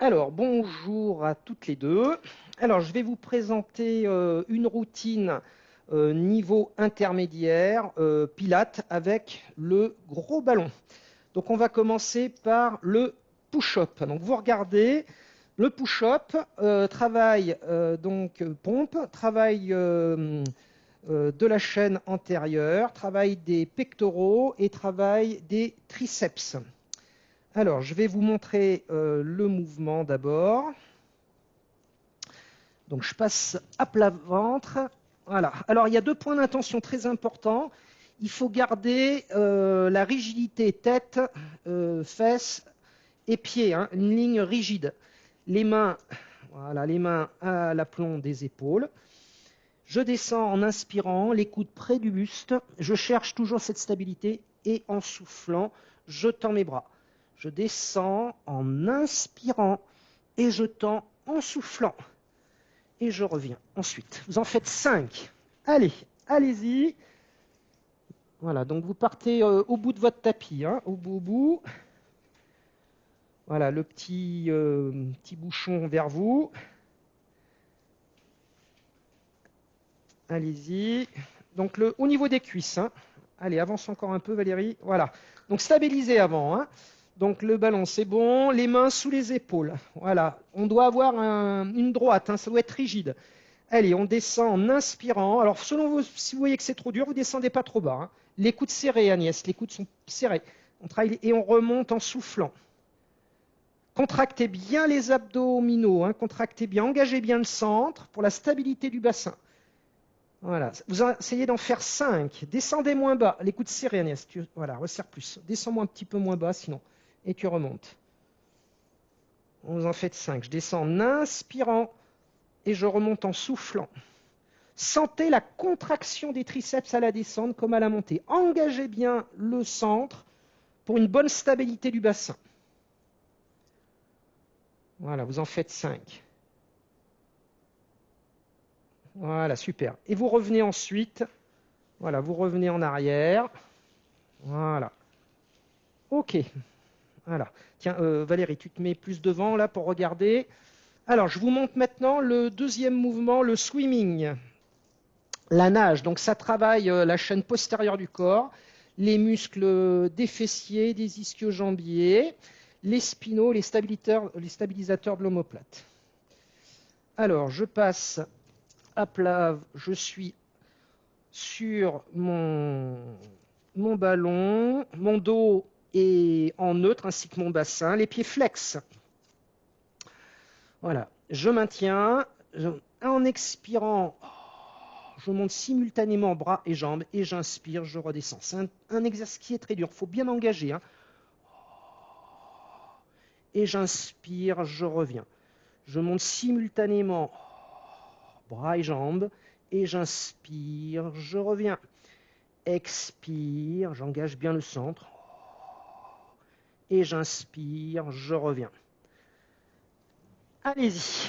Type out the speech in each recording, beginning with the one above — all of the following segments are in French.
Alors, bonjour à toutes les deux. Alors, je vais vous présenter une routine niveau intermédiaire, Pilates, avec le gros ballon. Donc, on va commencer par le push-up. Donc, vous regardez, le push-up, travail pompe, travail de la chaîne antérieure, travail des pectoraux et travail des triceps. Alors, je vais vous montrer le mouvement d'abord. Donc, je passe à plat ventre. Voilà. Alors, il y a deux points d'intention très importants. Il faut garder la rigidité tête, fesses et pieds, hein, une ligne rigide. Les mains, voilà, les mains à l'aplomb des épaules. Je descends en inspirant, les coudes près du buste. Je cherche toujours cette stabilité et en soufflant, je tends mes bras. Je descends en inspirant et je tends en soufflant. Et je reviens ensuite. Vous en faites 5. Allez, allez-y. Voilà, donc vous partez au bout de votre tapis, hein, au bout. Voilà, le petit bouchon vers vous. Allez-y. Donc au niveau des cuisses, hein. Allez, avance encore un peu Valérie. Voilà. Donc stabilisez avant, hein. Donc le ballon, c'est bon. Les mains sous les épaules. Voilà. On doit avoir une droite, hein. Ça doit être rigide. Allez, on descend en inspirant. Alors selon vous, si vous voyez que c'est trop dur, vous descendez pas trop bas, hein. Les coudes serrés, Agnès. Les coudes sont serrés. On travaille et on remonte en soufflant. Contractez bien les abdominaux, hein. Contractez bien, engagez bien le centre pour la stabilité du bassin. Voilà, vous essayez d'en faire 5. Descendez moins bas, les coudes serrés, Agnès. Voilà, resserre plus. Descends-moi un petit peu moins bas sinon. Et tu remontes. Vous en faites 5. Je descends en inspirant et je remonte en soufflant. Sentez la contraction des triceps à la descente comme à la montée. Engagez bien le centre pour une bonne stabilité du bassin. Voilà, vous en faites 5. Voilà, super. Et vous revenez ensuite. Voilà, vous revenez en arrière. Voilà. Ok. Voilà. Tiens, Valérie, tu te mets plus devant là pour regarder. Alors, je vous montre maintenant le deuxième mouvement, le swimming. La nage. Donc, ça travaille la chaîne postérieure du corps, les muscles des fessiers, des ischio-jambiers, les spinaux, les stabilisateurs de l'omoplate. Alors, je passe à plat. Je suis sur mon ballon, mon dos est en neutre ainsi que mon bassin, les pieds flex. Voilà, je maintiens, en expirant, je monte simultanément bras et jambes et j'inspire, je redescends. C'est un exercice qui est très dur, il faut bien engager, hein. Et j'inspire, je reviens. Je monte simultanément bras et jambes et j'inspire, je reviens. Expire, j'engage bien le centre. Et j'inspire, je reviens. Allez-y.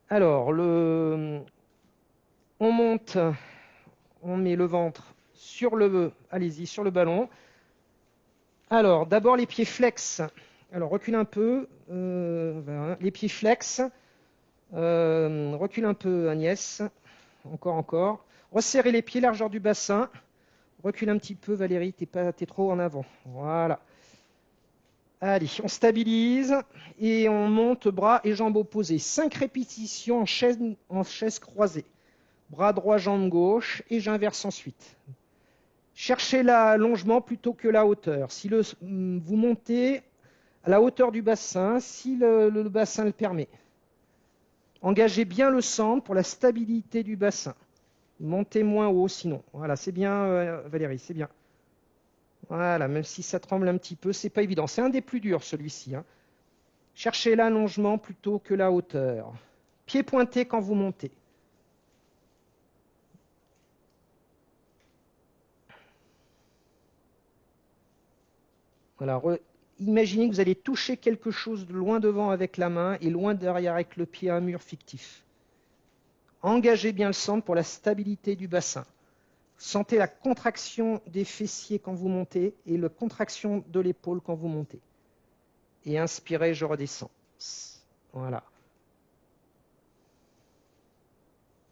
Alors, on monte, on met le ventre sur allez-y, sur le ballon. Alors, d'abord les pieds flex. Alors, recule un peu. Voilà. Les pieds flex. Recule un peu, Agnès. Encore. Resserrez les pieds, largeur du bassin. Recule un petit peu, Valérie, t'es trop en avant. Voilà. Allez, on stabilise et on monte bras et jambes opposés. 5 répétitions en chaise croisée. Bras droit, jambe gauche et j'inverse ensuite. Cherchez l'allongement plutôt que la hauteur. Si vous montez à la hauteur du bassin, si le bassin le permet. Engagez bien le centre pour la stabilité du bassin. Montez moins haut sinon. Voilà, c'est bien Valérie, c'est bien. Voilà, même si ça tremble un petit peu, c'est pas évident. C'est un des plus durs celui-ci, hein. Cherchez l'allongement plutôt que la hauteur. Pied pointé quand vous montez. Voilà, imaginez que vous allez toucher quelque chose de loin devant avec la main et loin derrière avec le pied à un mur fictif. Engagez bien le centre pour la stabilité du bassin. Sentez la contraction des fessiers quand vous montez et la contraction de l'épaule quand vous montez. Et inspirez, je redescends. Voilà.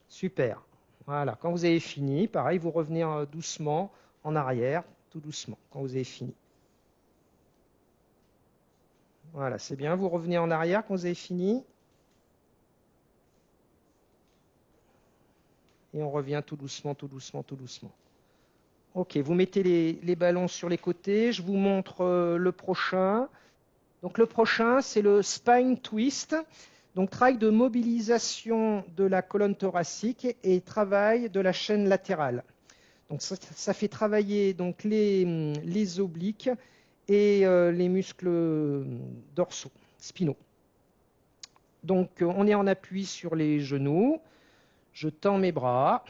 Super. Voilà. Quand vous avez fini, pareil, vous revenez doucement en arrière, tout doucement, quand vous avez fini. Voilà, c'est bien. Vous revenez en arrière quand vous avez fini. Et on revient tout doucement, tout doucement, tout doucement. Ok, vous mettez les ballons sur les côtés. Je vous montre le prochain. Donc le prochain, c'est le spine twist. Donc travail de mobilisation de la colonne thoracique et travail de la chaîne latérale. Donc ça fait travailler donc les obliques et les muscles dorsaux, spinaux. Donc on est en appui sur les genoux. Je tends mes bras.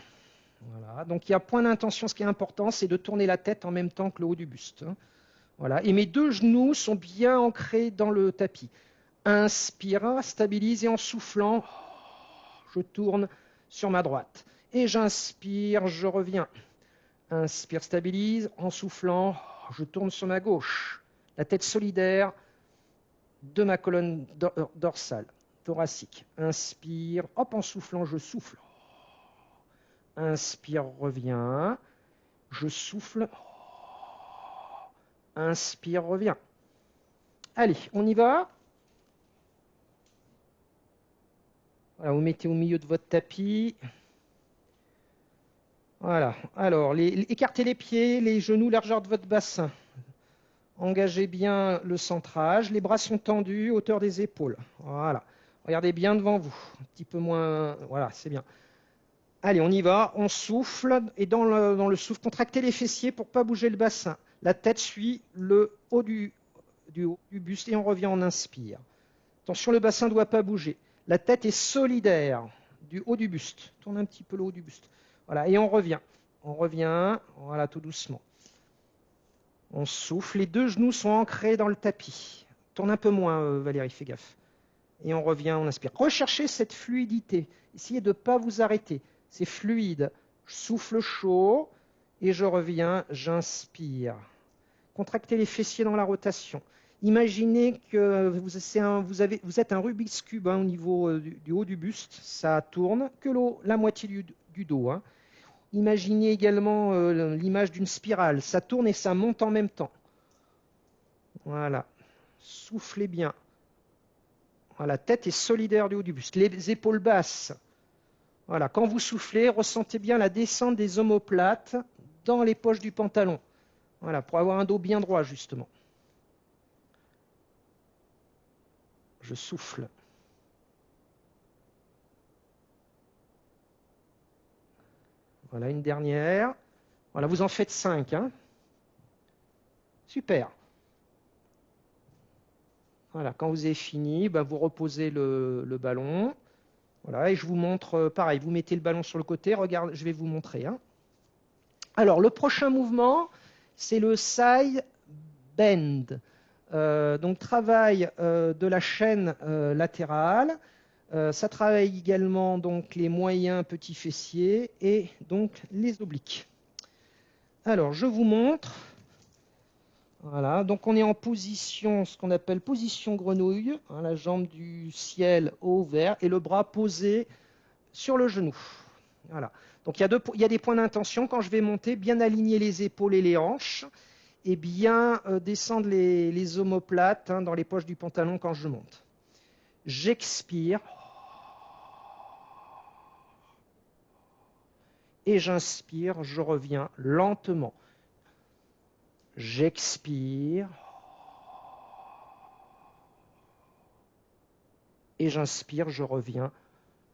Voilà. Donc il y a point d'intention, ce qui est important, c'est de tourner la tête en même temps que le haut du buste. Voilà. Et mes deux genoux sont bien ancrés dans le tapis. Inspire, stabilise et en soufflant, je tourne sur ma droite. Et j'inspire, je reviens. Inspire, stabilise, en soufflant, je tourne sur ma gauche. La tête solidaire de ma colonne dorsale, thoracique. Inspire, hop, en soufflant, je souffle. Inspire, reviens. Je souffle. Inspire, reviens. Allez, on y va. Voilà, vous mettez au milieu de votre tapis. Voilà. Alors, écartez les pieds, les genoux, largeur de votre bassin. Engagez bien le centrage. Les bras sont tendus, hauteur des épaules. Voilà. Regardez bien devant vous. Un petit peu moins. Voilà, c'est bien. Allez, on y va. On souffle. Et dans le souffle, contractez les fessiers pour ne pas bouger le bassin. La tête suit le haut du haut du buste et on revient, on inspire. Attention, le bassin ne doit pas bouger. La tête est solidaire du haut du buste. Tourne un petit peu le haut du buste. Voilà, et on revient. On revient, voilà, tout doucement. On souffle, les deux genoux sont ancrés dans le tapis. Tourne un peu moins, Valérie, fais gaffe. Et on revient, on inspire. Recherchez cette fluidité. Essayez de ne pas vous arrêter. C'est fluide. Je souffle chaud et je reviens, j'inspire. Contractez les fessiers dans la rotation. Imaginez que vous êtes un Rubik's Cube au niveau du haut du buste. Ça tourne que la moitié du dos. Imaginez également l'image d'une spirale. Ça tourne et ça monte en même temps. Voilà. Soufflez bien. Voilà, la tête est solidaire du haut du buste. Les épaules basses. Voilà. Quand vous soufflez, ressentez bien la descente des omoplates dans les poches du pantalon. Voilà, pour avoir un dos bien droit, justement. Je souffle. Voilà, une dernière. Voilà, vous en faites 5. Super. Voilà, quand vous avez fini, vous reposez le ballon. Voilà, et je vous montre, pareil, vous mettez le ballon sur le côté. Regarde, je vais vous montrer. Alors, le prochain mouvement, c'est le side bend. Donc, travail de la chaîne latérale. Ça travaille également donc les moyens petits fessiers et donc les obliques. Alors, je vous montre. Voilà, donc on est en position, ce qu'on appelle position grenouille, la jambe du ciel au ouvert et le bras posé sur le genou. Voilà. Donc il y a des points d'intention quand je vais monter, bien aligner les épaules et les hanches et bien descendre les omoplates dans les poches du pantalon quand je monte. J'expire et j'inspire, je reviens lentement. J'expire et j'inspire, je reviens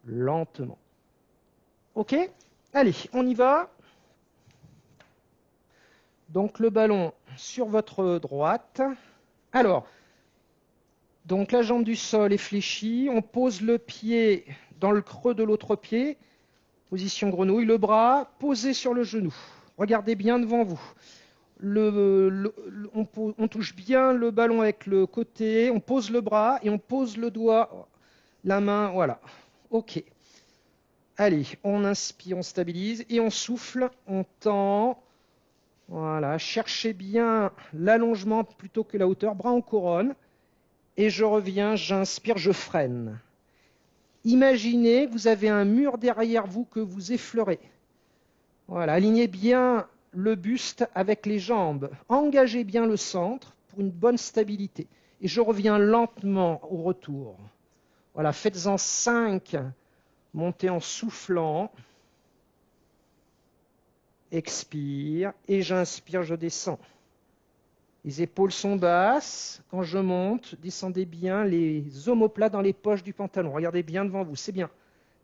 lentement. Ok? Allez, on y va. Donc le ballon sur votre droite. Alors, donc la jambe du sol est fléchie. On pose le pied dans le creux de l'autre pied. Position grenouille. Le bras posé sur le genou. Regardez bien devant vous. On touche bien le ballon avec le côté. On pose le bras et on pose le doigt, la main. Voilà. Ok. Allez, on inspire, on stabilise et on souffle, on tend. Voilà, cherchez bien l'allongement plutôt que la hauteur, bras en couronne. et je reviens, j'inspire, je freine. Imaginez que vous avez un mur derrière vous que vous effleurez. Voilà, alignez bien le buste avec les jambes. Engagez bien le centre pour une bonne stabilité. Et je reviens lentement au retour. Voilà, faites-en 5. Montez en soufflant. Expire. Et j'inspire, je descends. Les épaules sont basses. Quand je monte, descendez bien les omoplates dans les poches du pantalon. Regardez bien devant vous, c'est bien.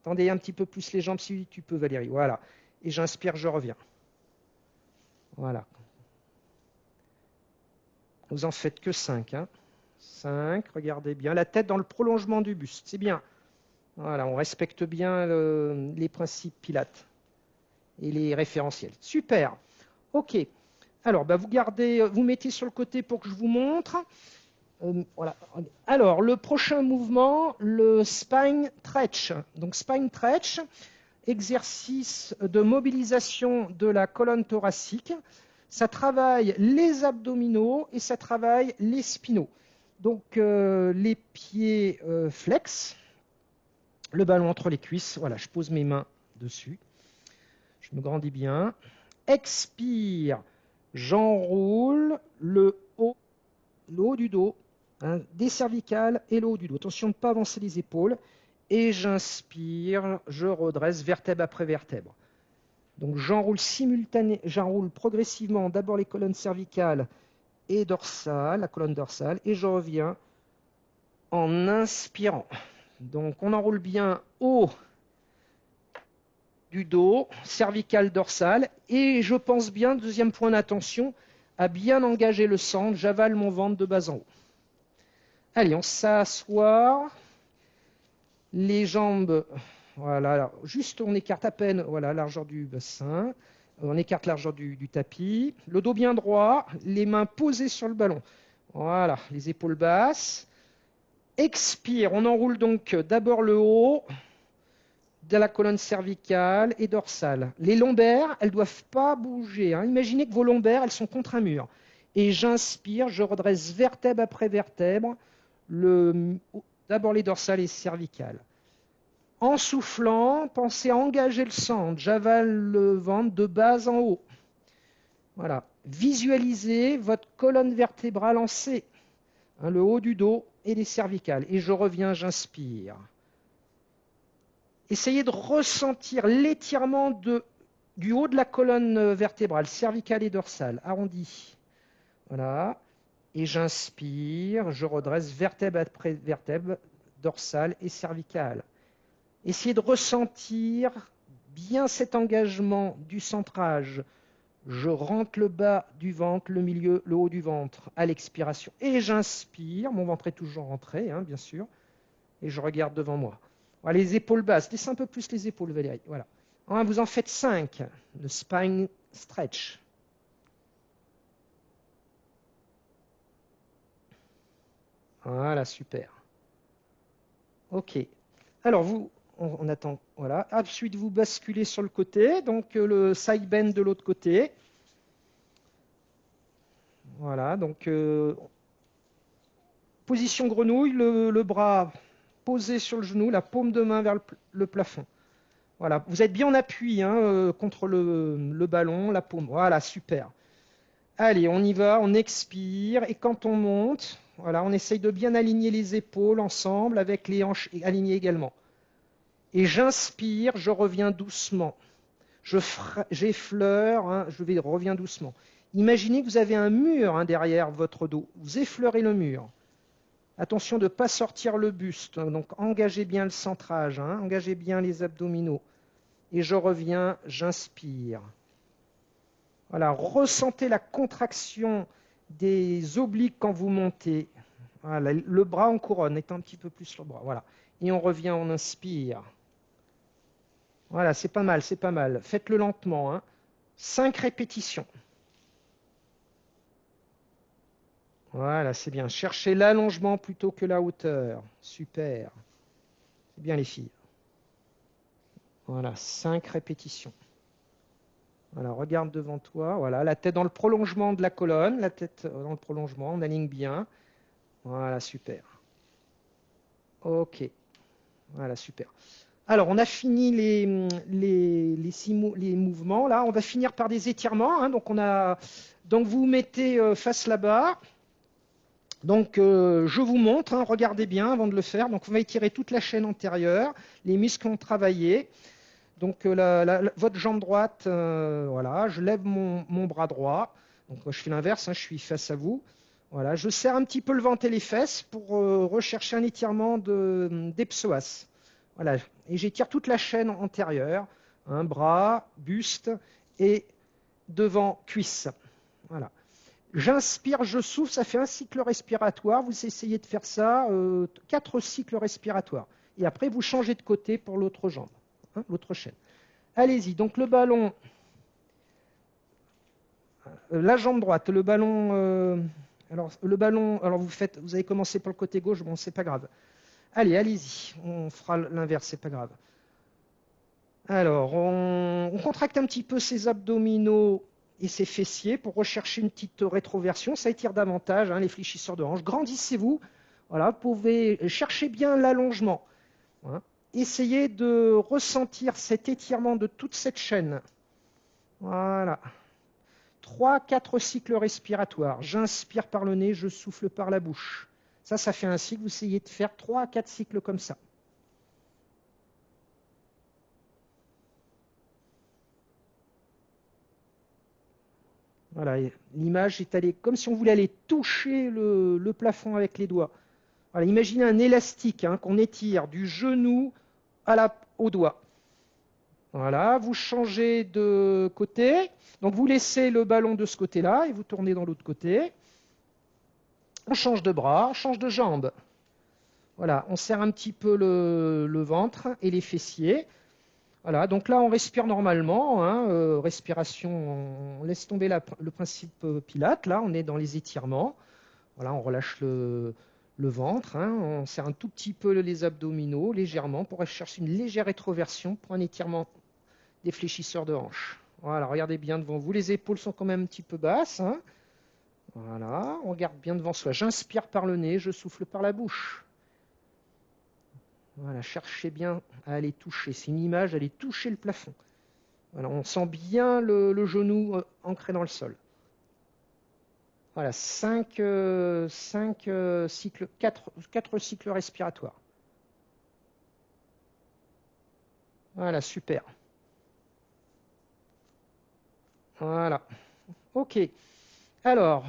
Tendez un petit peu plus les jambes si tu peux, Valérie. Voilà. Et j'inspire, je reviens. Voilà. Vous en faites que 5. 5, regardez bien. La tête dans le prolongement du buste, c'est bien. Voilà, on respecte bien les principes pilates et les référentiels. Super. Ok. Alors, vous gardez, vous mettez sur le côté pour que je vous montre. Voilà. Alors, le prochain mouvement, le spine stretch. Donc, spine stretch, exercice de mobilisation de la colonne thoracique. Ça travaille les abdominaux et ça travaille les spinaux. Donc, les pieds flex, le ballon entre les cuisses. Voilà, je pose mes mains dessus. Je me grandis bien. Expire. J'enroule le haut du dos, des cervicales et le haut du dos. Attention de ne pas avancer les épaules. Et j'inspire, je redresse vertèbre après vertèbre. Donc j'enroule progressivement d'abord les colonnes cervicales et dorsales, la colonne dorsale, et je reviens en inspirant. Donc on enroule bien haut du dos, cervical, dorsal, et je pense bien, deuxième point d'attention, à bien engager le centre, j'avale mon ventre de bas en haut. Allez, on s'assoit, les jambes, voilà, juste on écarte à peine, voilà, largeur du bassin, on écarte largeur du tapis, le dos bien droit, les mains posées sur le ballon, voilà, les épaules basses, expire, on enroule donc d'abord le haut, de la colonne cervicale et dorsale. Les lombaires, elles ne doivent pas bouger. Imaginez que vos lombaires, elles sont contre un mur. Et j'inspire, je redresse vertèbre après vertèbre, d'abord les dorsales et cervicales. En soufflant, pensez à engager le centre. J'avale le ventre de bas en haut. Voilà. Visualisez votre colonne vertébrale en C, le haut du dos et les cervicales. Et je reviens, j'inspire. Essayez de ressentir l'étirement du haut de la colonne vertébrale, cervicale et dorsale, arrondi. Voilà. Et j'inspire, je redresse vertèbre après vertèbre, dorsale et cervicale. Essayez de ressentir bien cet engagement du centrage. Je rentre le bas du ventre, le milieu, le haut du ventre à l'expiration. Et j'inspire, mon ventre est toujours rentré, bien sûr. Et je regarde devant moi. Voilà, les épaules basses. Laissez un peu plus les épaules, Valérie. Voilà. Vous en faites 5. Le spine stretch. Voilà, super. OK. Alors, on attend. Voilà. Ensuite, vous basculez sur le côté. Donc, le side bend de l'autre côté. Voilà. Donc, position grenouille, le bras posé sur le genou, la paume de main vers le plafond. Voilà, vous êtes bien en appui contre le ballon, la paume. Voilà, super. Allez, on y va, on expire. Et quand on monte, voilà, on essaye de bien aligner les épaules ensemble avec les hanches alignées également. Et j'inspire, je reviens doucement. J'effleure, je reviens doucement. Imaginez que vous avez un mur derrière votre dos. Vous effleurez le mur. Attention de ne pas sortir le buste. Donc engagez bien le centrage, engagez bien les abdominaux. Et je reviens, j'inspire. Voilà, ressentez la contraction des obliques quand vous montez. Voilà, le bras en couronne, est un petit peu plus le bras. Voilà. Et on revient, on inspire. Voilà, c'est pas mal, c'est pas mal. Faites-le lentement. 5 répétitions. Voilà, c'est bien. Cherchez l'allongement plutôt que la hauteur. Super. C'est bien les filles. Voilà, 5 répétitions. Voilà, regarde devant toi. Voilà, la tête dans le prolongement de la colonne, la tête dans le prolongement, on aligne bien. Voilà, super. Ok. Voilà, super. Alors, on a fini les mouvements. Là, on va finir par des étirements. Hein. Donc, vous vous mettez face là-bas. Donc, je vous montre. Hein, regardez bien avant de le faire. Donc, on va étirer toute la chaîne antérieure. Les muscles ont travaillé. Donc, votre jambe droite, voilà. Je lève mon bras droit. Donc, moi, je fais l'inverse. Hein, je suis face à vous. Voilà. Je serre un petit peu le ventre et les fesses pour rechercher un étirement des psoas. Voilà, et j'étire toute la chaîne antérieure, hein, bras, buste et devant cuisse. Voilà. J'inspire, je souffle, ça fait un cycle respiratoire. Vous essayez de faire ça, 4 cycles respiratoires. Et après, vous changez de côté pour l'autre jambe, hein, l'autre chaîne. Allez-y, donc le ballon, la jambe droite, le ballon, alors vous avez commencé par le côté gauche, bon, c'est pas grave. Allez, allez-y, on fera l'inverse, c'est pas grave. Alors, on contracte un petit peu ses abdominaux et ses fessiers pour rechercher une petite rétroversion. Ça étire davantage, hein, les fléchisseurs de hanches. Grandissez-vous. Voilà, vous pouvez chercher bien l'allongement. Hein. Essayez de ressentir cet étirement de toute cette chaîne. Voilà. 3-4 cycles respiratoires. J'inspire par le nez, je souffle par la bouche. Ça fait un cycle. Vous essayez de faire 3-4 cycles comme ça. Voilà, l'image est allée comme si on voulait aller toucher le plafond avec les doigts. Voilà, imaginez un élastique hein, qu'on étire du genou au doigt. Voilà, vous changez de côté. Donc vous laissez le ballon de ce côté-là et vous tournez dans l'autre côté. On change de bras, on change de jambe. Voilà, on serre un petit peu le ventre et les fessiers. Voilà, donc là on respire normalement, hein, respiration, on laisse tomber le principe Pilate, là on est dans les étirements, voilà, on relâche le ventre, hein, on serre un tout petit peu les abdominaux légèrement pour chercher une légère rétroversion pour un étirement des fléchisseurs de hanches. Voilà, regardez bien devant vous, les épaules sont quand même un petit peu basses, hein. Voilà, on regarde bien devant soi, j'inspire par le nez, je souffle par la bouche. Voilà, cherchez bien à aller toucher. C'est une image, aller toucher le plafond. Voilà, on sent bien le genou ancré dans le sol. Voilà, 5 cycles, 4 cycles respiratoires. Voilà, super. Voilà. Ok. Alors,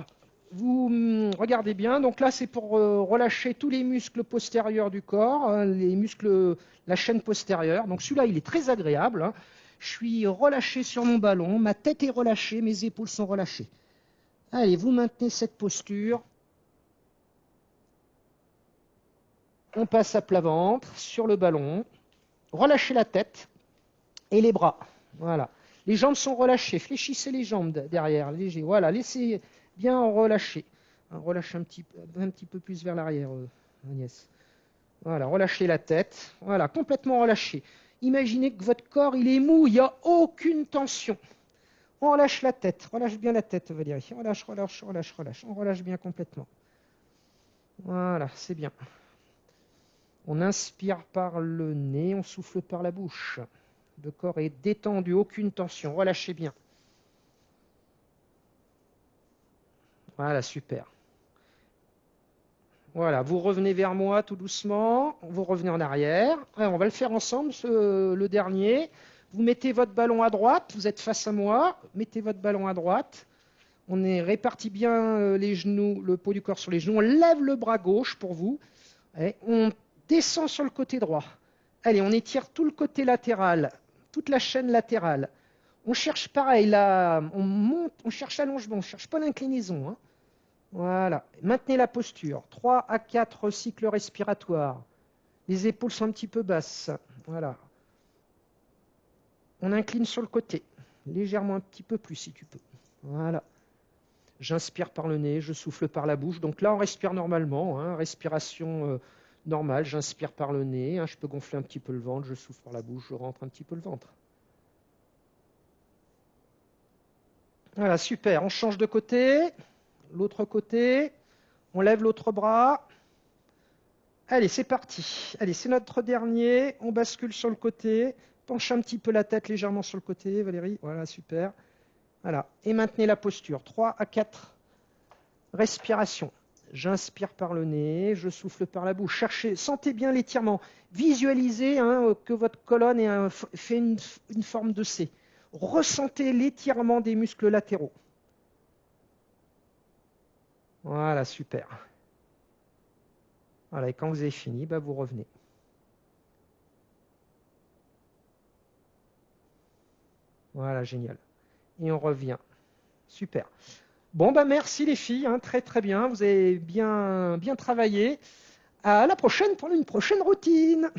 vous regardez bien. Donc là, c'est pour relâcher tous les muscles postérieurs du corps, hein, les muscles, la chaîne postérieure. Donc celui-là, il est très agréable. Hein. Je suis relâché sur mon ballon, ma tête est relâchée, mes épaules sont relâchées. Allez, vous maintenez cette posture. On passe à plat ventre sur le ballon. Relâchez la tête et les bras. Voilà. Les jambes sont relâchées. Fléchissez les jambes derrière, léger. Voilà, laissez bien relâcher. Relâchez un petit peu plus vers l'arrière, Agnès. Voilà, relâchez la tête. Voilà, complètement relâché. Imaginez que votre corps, il est mou, il n'y a aucune tension. On relâche la tête. Relâche bien la tête, Valérie. Relâche, relâche, relâche, relâche. On relâche bien complètement. Voilà, c'est bien. On inspire par le nez, on souffle par la bouche. Le corps est détendu, aucune tension. Relâchez bien. Voilà, super. Voilà, vous revenez vers moi tout doucement. Vous revenez en arrière. Alors, on va le faire ensemble, le dernier. Vous mettez votre ballon à droite. Vous êtes face à moi. Mettez votre ballon à droite. On est réparti bien les genoux, le poids du corps sur les genoux. On lève le bras gauche pour vous. Et on descend sur le côté droit. Allez, on étire tout le côté latéral, toute la chaîne latérale. On cherche pareil, là, on monte, on cherche l'allongement, on ne cherche pas l'inclinaison. Hein. Voilà, maintenez la posture. 3 à 4 cycles respiratoires. Les épaules sont un petit peu basses. Voilà. On incline sur le côté, légèrement un petit peu plus si tu peux. Voilà. J'inspire par le nez, je souffle par la bouche. Donc là, on respire normalement, hein, respiration normale. J'inspire par le nez, hein, je peux gonfler un petit peu le ventre, je souffle par la bouche, je rentre un petit peu le ventre. Voilà, super. On change de côté, l'autre côté. On lève l'autre bras. Allez, c'est parti. Allez, c'est notre dernier. On bascule sur le côté. Penche un petit peu la tête légèrement sur le côté, Valérie. Voilà, super. Voilà. Et maintenez la posture. 3 à 4 respirations. J'inspire par le nez, je souffle par la bouche. Cherchez, sentez bien l'étirement. Visualisez que votre colonne fait une forme de C. Ressentez l'étirement des muscles latéraux. Voilà, super. Voilà, et quand vous avez fini, vous revenez. Voilà, génial. Et on revient. Super. Bon, merci les filles, très très bien. Vous avez bien travaillé. À la prochaine pour une prochaine routine.